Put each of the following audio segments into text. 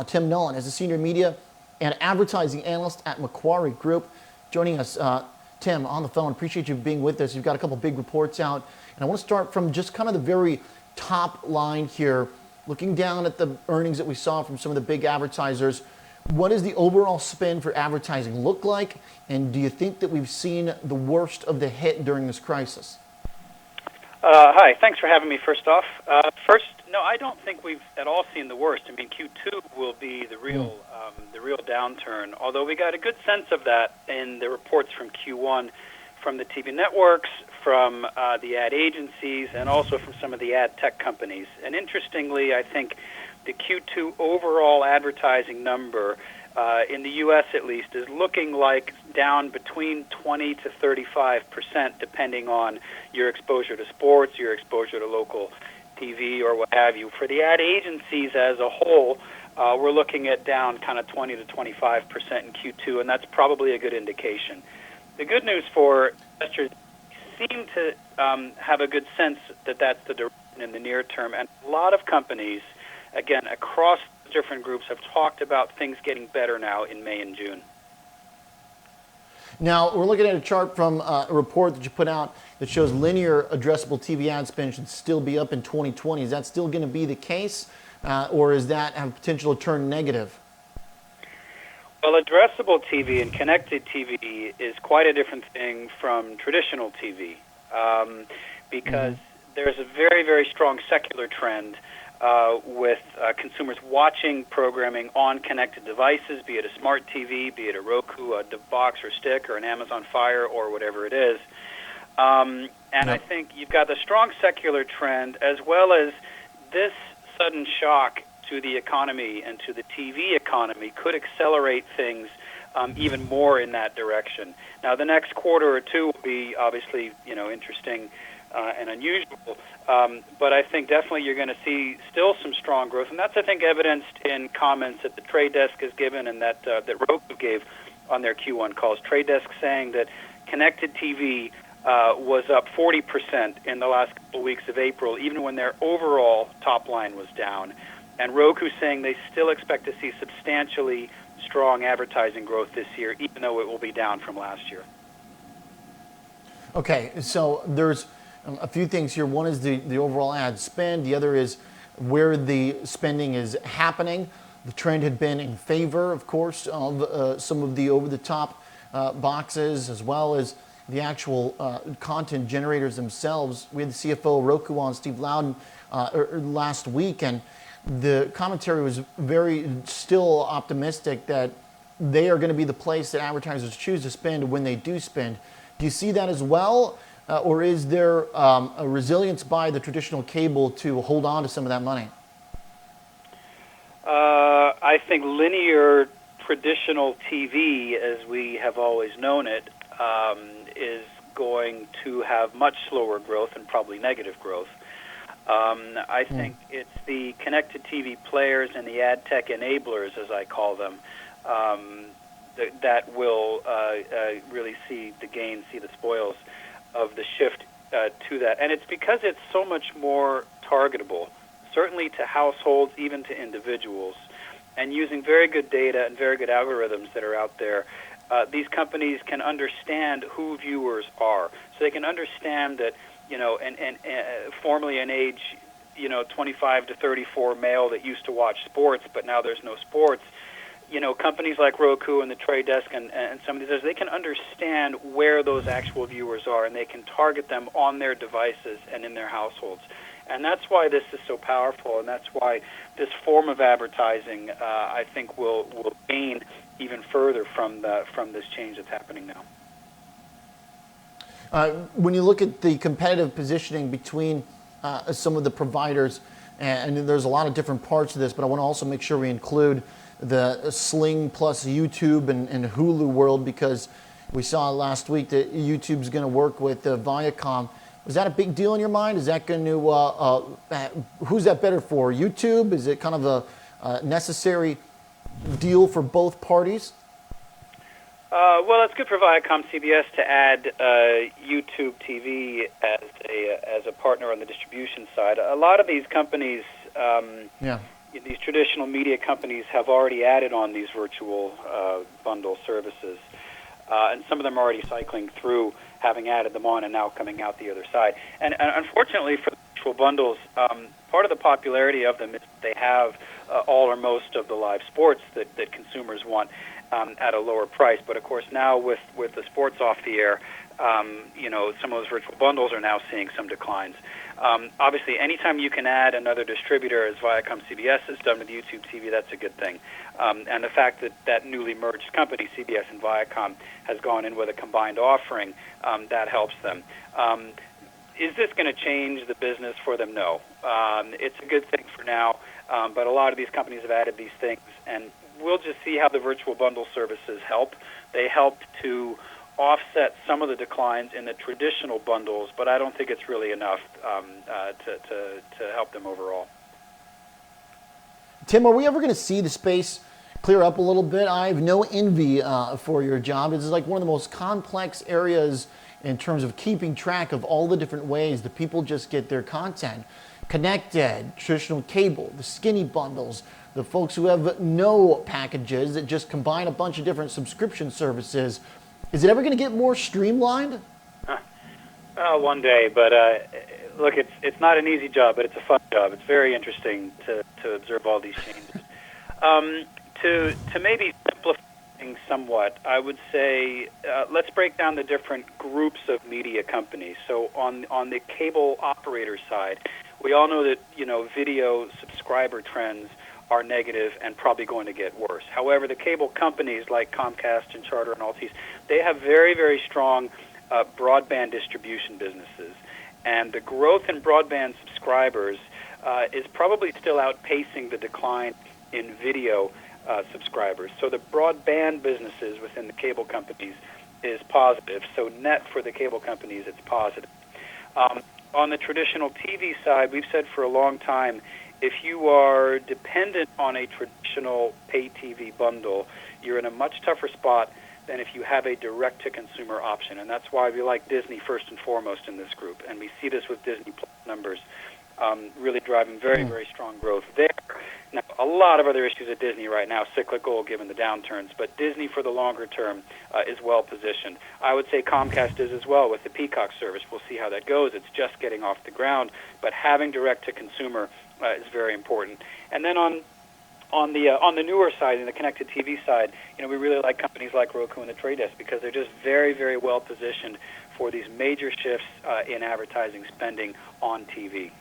Tim Nollen is a senior media and advertising analyst at Macquarie Group. Joining us, Tim, on the phone. Appreciate you being with us. You've got a couple big reports out. And I want to start from just kind of the very top line here. Looking down at the earnings that we saw from some of the big advertisers, what does the overall spend for advertising look like? And do you think that we've seen the worst of the hit during this crisis? Hi, thanks for having me first off. No, I don't think we've at all seen the worst. I mean, Q2 will be the real downturn, although we got a good sense of that in the reports from Q1 from the TV networks, from the ad agencies, and also from some of the ad tech companies. And interestingly, I think the Q2 overall advertising number, in the U.S. at least, is looking like down between 20 to 35%, depending on your exposure to sports, your exposure to local TV, or what have you. For the ad agencies as a whole, we're looking at down kind of 20 to 25% in Q2, and that's probably a good indication. The good news for investors seem to have a good sense that that's the direction in the near term, and a lot of companies, again, across different groups, have talked about things getting better now in May and June. Now, we're looking at a chart from a report that you put out that shows linear addressable TV ad spend should still be up in 2020. Is that still going to be the case, or is that have potential to turn negative? Well, addressable TV and connected TV is quite a different thing from traditional TV because there's a very, very strong secular trend with consumers watching programming on connected devices, be it a smart TV, be it a Roku, a box or stick, or an Amazon Fire, or whatever it is. I think you've got the strong secular trend, as well as this sudden shock to the economy and to the TV economy could accelerate things even more in that direction. Now, the next quarter or two will be obviously, interesting and unusual, but I think definitely you're going to see still some strong growth, and that's, I think, evidenced in comments that the Trade Desk has given and that Roku gave on their Q1 calls. Trade Desk saying that connected TV was up 40% in the last couple weeks of April, even when their overall top line was down. And Roku saying they still expect to see substantially strong advertising growth this year, even though it will be down from last year. Okay, so there's a few things here. One is the overall ad spend. The other is where the spending is happening. The trend had been in favor, of course, of some of the over-the-top boxes, as well as the actual content generators themselves. We had the CFO of Roku on, Steve Louden, last week, and the commentary was very still optimistic that they are going to be the place that advertisers choose to spend when they do spend. Do you see that as well, or is there a resilience by the traditional cable to hold on to some of that money? I think linear traditional TV, as we have always known it, is going to have much slower growth and probably negative growth. I think it's the connected TV players and the ad tech enablers, as I call them, that will really see the gain, see the spoils of the shift to that. And it's because it's so much more targetable, certainly to households, even to individuals. And using very good data and very good algorithms that are out there, these companies can understand who viewers are. So they can understand that, formerly an age, 25 to 34 male that used to watch sports, but now there's no sports. Companies like Roku and the Trade Desk and some of these others, they can understand where those actual viewers are, and they can target them on their devices and in their households. And that's why this is so powerful, and that's why this form of advertising, I think, will gain even further from this change that's happening now. When you look at the competitive positioning between some of the providers, and there's a lot of different parts of this, but I want to also make sure we include the Sling plus YouTube and Hulu world, because we saw last week that YouTube's going to work with Viacom. Was that a big deal in your mind? Is that going to, who's that better for? YouTube? Is it kind of a necessary deal for both parties? Well, it's good for Viacom CBS to add YouTube TV as a partner on the distribution side. A lot of these companies, these traditional media companies have already added on these virtual bundle services, and some of them are already cycling through, having added them on and now coming out the other side. And unfortunately for the virtual bundles, part of the popularity of them is they have all or most of the live sports that consumers want at a lower price. But of course now with the sports off the air, some of those virtual bundles are now seeing some declines. Obviously, anytime you can add another distributor, as Viacom CBS has done with YouTube TV, that's a good thing. And the fact that newly merged company, CBS and Viacom, has gone in with a combined offering, that helps them. Is this going to change the business for them? No. It's a good thing for now, but a lot of these companies have added these things, and we'll just see how the virtual bundle services help. They help to offset some of the declines in the traditional bundles, but I don't think it's really enough to help them overall. Tim, are we ever going to see the space clear up a little bit? I have no envy for your job. This is like one of the most complex areas in terms of keeping track of all the different ways that people just get their content. Connected, traditional cable, the skinny bundles, the folks who have no packages that just combine a bunch of different subscription services. Is it ever going to get more streamlined? One day, but look, it's not an easy job, but it's a fun job. It's very interesting to observe all these changes. To maybe simplify things somewhat, I would say let's break down the different groups of media companies. So on the cable operator side, we all know that video subscriber trends are negative and probably going to get worse. However, the cable companies like Comcast and Charter and Altice, they have very, very strong broadband distribution businesses. And the growth in broadband subscribers is probably still outpacing the decline in video subscribers. So the broadband businesses within the cable companies is positive. So net for the cable companies, it's positive. On the traditional TV side, we've said for a long time, if you are dependent on a traditional pay TV bundle, you're in a much tougher spot than if you have a direct-to-consumer option. And that's why we like Disney first and foremost in this group. And we see this with Disney Plus numbers really driving very, very strong growth there. Now, a lot of other issues at Disney right now, cyclical given the downturns, but Disney for the longer term is well positioned. I would say Comcast is as well with the Peacock service. We'll see how that goes. It's just getting off the ground, but having direct-to-consumer is very important. And then on the newer side, in the connected TV side, we really like companies like Roku and the Trade Desk because they're just very, very well positioned for these major shifts in advertising spending on TV.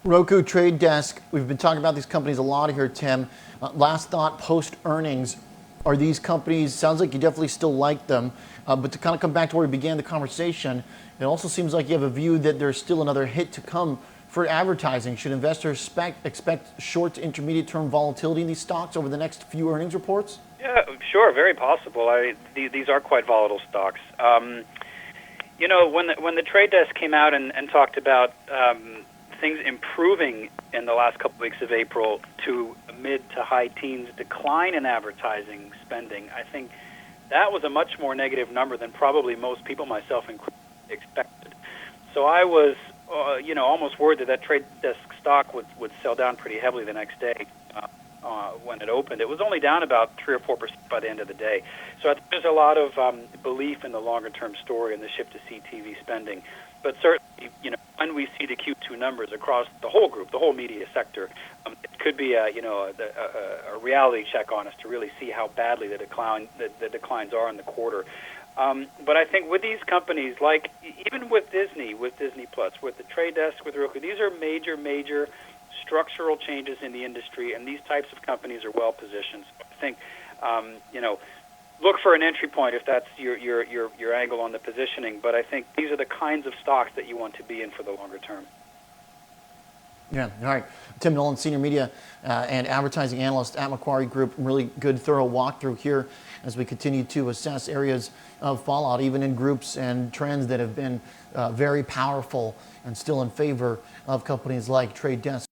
Roku, Trade Desk, we've been talking about these companies a lot here, Tim. Last thought, post-earnings, are these companies, sounds like you definitely still like them, but to kind of come back to where we began the conversation, it also seems like you have a view that there's still another hit to come for advertising. Should investors expect short to intermediate term volatility in these stocks over the next few earnings reports? Yeah, sure, very possible. These are quite volatile stocks. When the Trade Desk came out and talked about things improving in the last couple weeks of April to a mid to high teens decline in advertising spending, I think that was a much more negative number than probably most people, myself included, expected. So I was almost worried that Trade Desk stock would sell down pretty heavily the next day when it opened. It was only down about 3 or 4% by the end of the day. So I think there's a lot of belief in the longer-term story and the shift to CTV spending. But certainly, when we see the Q2 numbers across the whole group, the whole media sector, it could be a reality check on us to really see how badly the declines are in the quarter. But I think with these companies, like even with Disney Plus, with the Trade Desk, with Roku, these are major structural changes in the industry, and these types of companies are well positioned. So I think, look for an entry point if that's your angle on the positioning. But I think these are the kinds of stocks that you want to be in for the longer term. Yeah, all right. Tim Nollen, Senior Media and Advertising Analyst at Macquarie Group. Really good, thorough walkthrough here as we continue to assess areas of fallout, even in groups and trends that have been very powerful and still in favor of companies like Trade Desk.